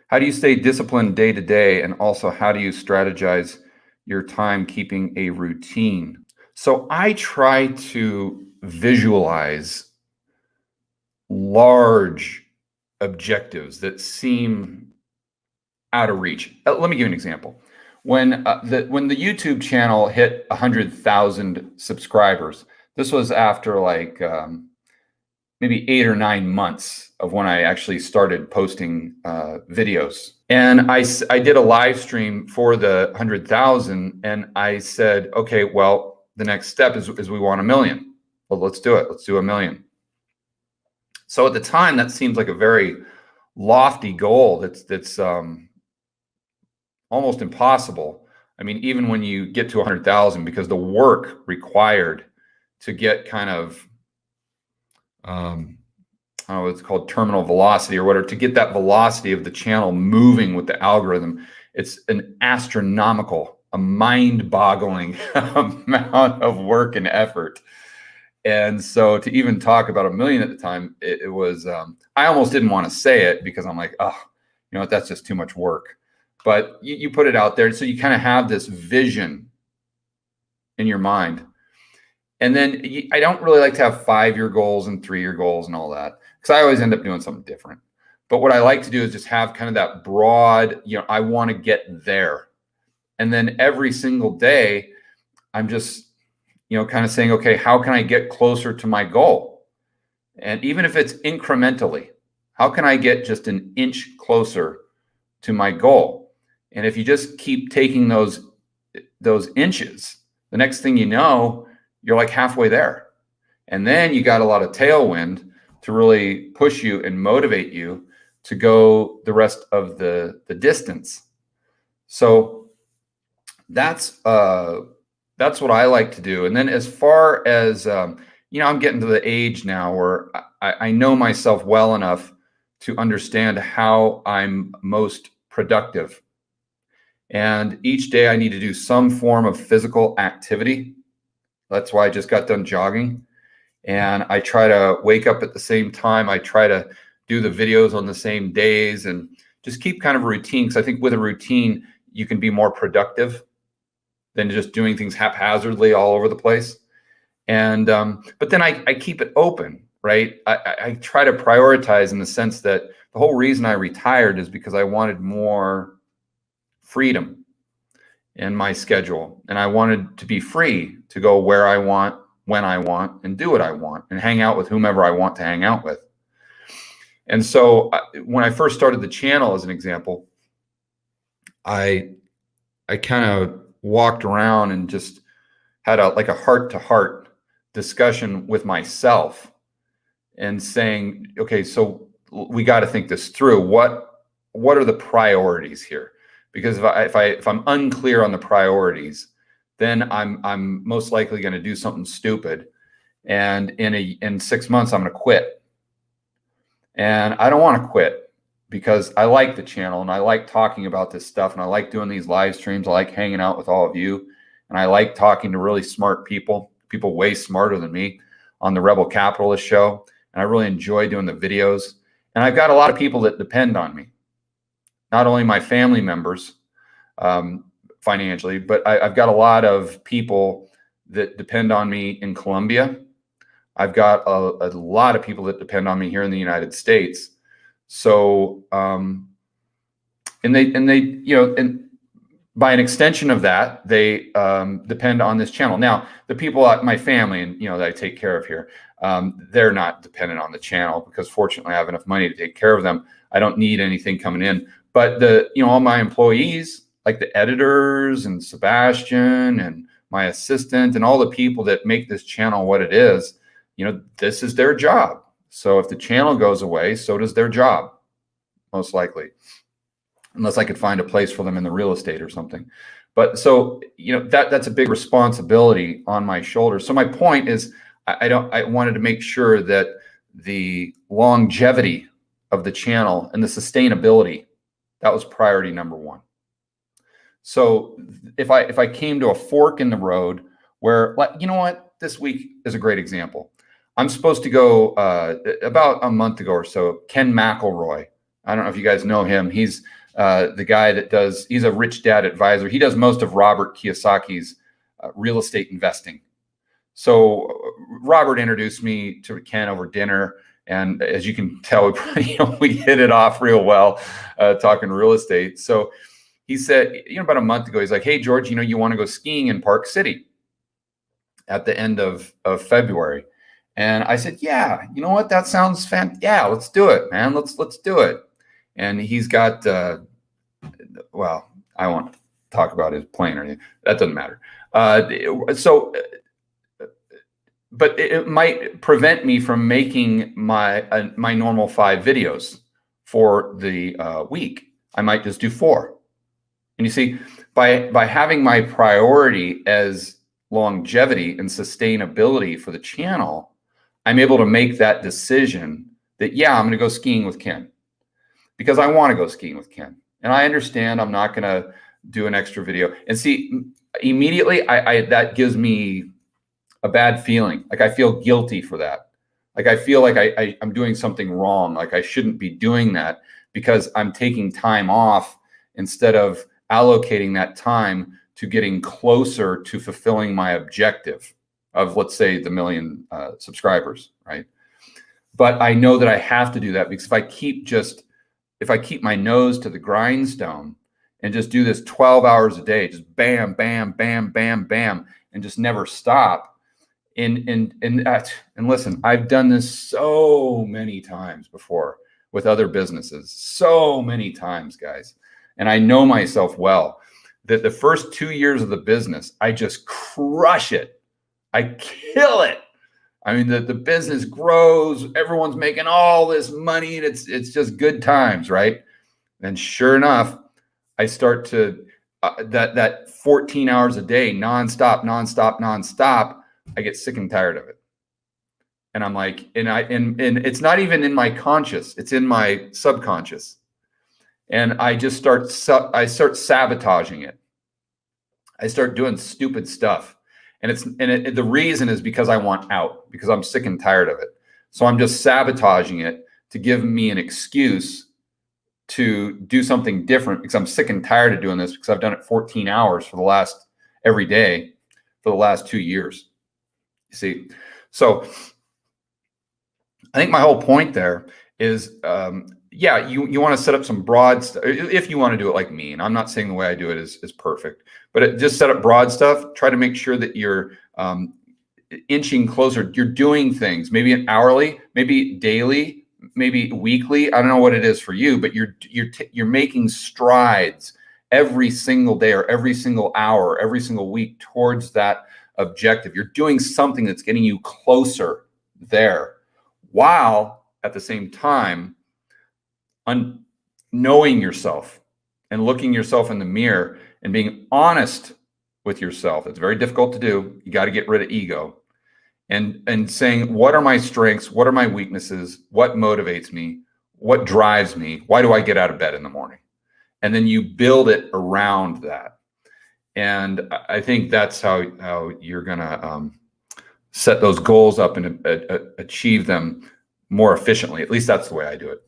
How do you stay disciplined day to day? And also, how do you strategize your time keeping a routine? So I try to visualize large objectives that seem out of reach. Let me give you an example. When the YouTube channel hit 100,000 subscribers, this was after like maybe 8 or 9 months of when I actually started posting videos. And I did a live stream for the 100,000, and I said, okay, well, the next step is we want 1 million. Well, let's do it. Let's do 1 million. So at the time, that seems like a very lofty goal. That's almost impossible. I mean, even when you get to 100,000, because the work required to get kind of, I don't know, it's called terminal velocity or whatever, to get that velocity of the channel moving with the algorithm, it's an astronomical, a mind-boggling amount of work and effort. And so to even talk about 1 million at the time, it was, I almost didn't want to say it because I'm like, oh, you know what, that's just too much work. But you put it out there. So you kind of have this vision in your mind. And then I don't really like to have 5-year goals and 3-year goals and all that, because I always end up doing something different. But what I like to do is just have kind of that broad, you know, I want to get there. And then every single day, I'm just, you know, kind of saying, okay, how can I get closer to my goal? And even if it's incrementally, how can I get just an inch closer to my goal? And if you just keep taking those inches, the next thing you know, you're like halfway there. And then you got a lot of tailwind to really push you and motivate you to go the rest of the distance. So that's what I like to do. And then as far as, you know, I'm getting to the age now where I know myself well enough to understand how I'm most productive. And each day I need to do some form of physical activity. That's why I just got done jogging. And I try to wake up at the same time. I try to do the videos on the same days and just keep kind of a routine. Because I think with a routine, you can be more productive than just doing things haphazardly all over the place. And but then I keep it open, right? I try to prioritize in the sense that the whole reason I retired is because I wanted more freedom in my schedule. And I wanted to be free to go where I want, when I want, and do what I want, and hang out with whomever I want to hang out with. And so when I first started the channel, as an example, I kind of walked around and just had like a heart-to-heart discussion with myself and saying, okay, so we got to think this through. What are the priorities here? Because if I'm unclear on the priorities, then I'm most likely going to do something stupid, and in 6 months I'm going to quit. And I don't want to quit, because I like the channel and I like talking about this stuff, and I like doing these live streams. I like hanging out with all of you, and I like talking to really smart people way smarter than me, on the Rebel Capitalist show. And I really enjoy doing the videos. And I've got a lot of people that depend on me. Not only my family members financially, but I've got a lot of people that depend on me in Colombia. I've got a lot of people that depend on me here in the United States. So, and they, you know, and by an extension of that, they depend on this channel. Now, the people at my family, and you know, that I take care of here, they're not dependent on the channel, because fortunately I have enough money to take care of them. I don't need anything coming in. But all my employees, like the editors and Sebastian and my assistant and all the people that make this channel what it is, you know, this is their job. So if the channel goes away, so does their job, most likely, unless I could find a place for them in the real estate or something. But so, you know, that's a big responsibility on my shoulders. So my point is, I wanted to make sure that the longevity of the channel and the sustainability, that was priority number one. So if I came to a fork in the road where, like, you know what, this week is a great example. I'm supposed to go about a month ago or so. Ken McElroy, I don't know if you guys know him. He's the guy that he's a rich dad advisor. He does most of Robert Kiyosaki's real estate investing. So Robert introduced me to Ken over dinner. And as you can tell, we hit it off real well talking real estate. So he said, about a month ago, he's like, hey, George, you want to go skiing in Park City at the end of February. And I said, yeah, you know what? That sounds fantastic. Yeah, let's do it, man. Let's do it. And he's got, well, I won't talk about his plane or anything. That doesn't matter. But it might prevent me from making my normal 5 videos for the week. I might just do 4. And you see, by having my priority as longevity and sustainability for the channel, I'm able to make that decision that, yeah, I'm going to go skiing with Ken because I want to go skiing with Ken. And I understand I'm not going to do an extra video. And see, immediately, that gives me a bad feeling. Like I feel guilty for that. Like I feel like I'm doing something wrong. Like I shouldn't be doing that because I'm taking time off instead of allocating that time to getting closer to fulfilling my objective of, let's say, the 1 million subscribers, right? But I know that I have to do that because if I keep my nose to the grindstone and just do this 12 hours a day, just bam, bam, bam, bam, bam, and just never stop. And listen, I've done this so many times before with other businesses, so many times, guys. And I know myself well that the first 2 years of the business, I just crush it. I kill it. I mean, the business grows, everyone's making all this money, and it's just good times, right? And sure enough, I start to that 14 hours a day, nonstop, I get sick and tired of it. And I'm like, and it's not even in my conscious, it's in my subconscious. And I just start sabotaging it. I start doing stupid stuff. And the reason is because I want out, because I'm sick and tired of it. So I'm just sabotaging it to give me an excuse to do something different because I'm sick and tired of doing this because I've done it 14 hours every day for the last 2 years. You see, so I think my whole point there is, yeah, you want to set up some broad stuff if you want to do it like me. And I'm not saying the way I do it is perfect, but just set up broad stuff. Try to make sure that you're inching closer. You're doing things, maybe an hourly, maybe daily, maybe weekly. I don't know what it is for you, but you're making strides every single day or every single hour, every single week towards that objective. You're doing something that's getting you closer there, while at the same time knowing yourself and looking yourself in the mirror and being honest with yourself. It's very difficult to do. You got to get rid of ego and saying, what are my strengths? What are my weaknesses? What motivates me? What drives me? Why do I get out of bed in the morning? And then you build it around that. And I think that's how you're going to set those goals up and achieve them more efficiently. At least that's the way I do it.